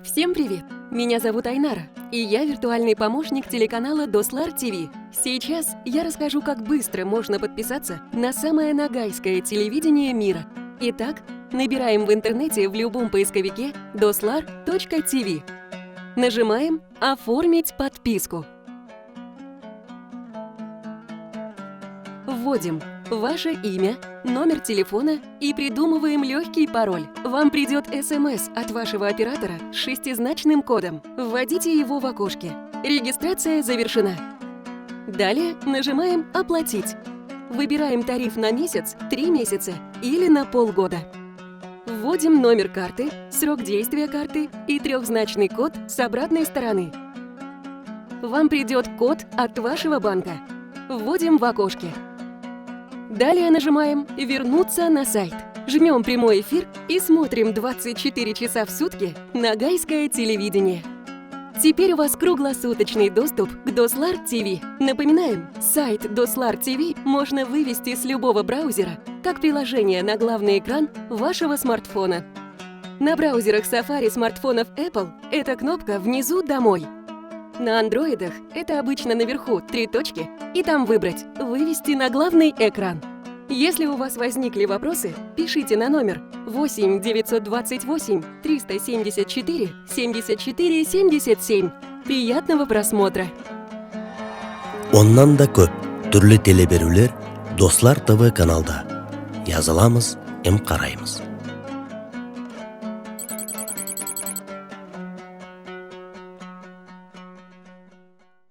Всем привет! Меня зовут Айнара, и я виртуальный помощник телеканала Дослар ТВ. Сейчас я расскажу, как быстро можно подписаться на самое нагайское телевидение мира. Итак, набираем в интернете в любом поисковике doslar.tv. Нажимаем «Оформить подписку». Вводим ваше имя, номер телефона и придумываем легкий пароль. Вам придет СМС от вашего оператора с 6-значным кодом. Вводите его в окошке. Регистрация завершена. Далее нажимаем «Оплатить». Выбираем тариф на месяц, 3 месяца или на полгода. Вводим номер карты, срок действия карты и 3-значный код с обратной стороны. Вам придет код от вашего банка. Вводим в окошке. Далее нажимаем «Вернуться на сайт». Жмем «Прямой эфир» и смотрим 24 часа в сутки нагайское телевидение. Теперь у вас круглосуточный доступ к Дослар ТВ. Напоминаем, сайт Дослар ТВ можно вывести с любого браузера как приложение на главный экран вашего смартфона. На браузерах Safari смартфонов Apple эта кнопка внизу «Домой». На андроидах это обычно наверху 3 точки, и там выбрать «Вывести на главный экран». Если у вас возникли вопросы, пишите на номер 8 928 374 74 77. Приятного просмотра! Ondan da көп түрлі телеберүүлер Дослар ТВ каналда. Жазыламыз, карайбыз.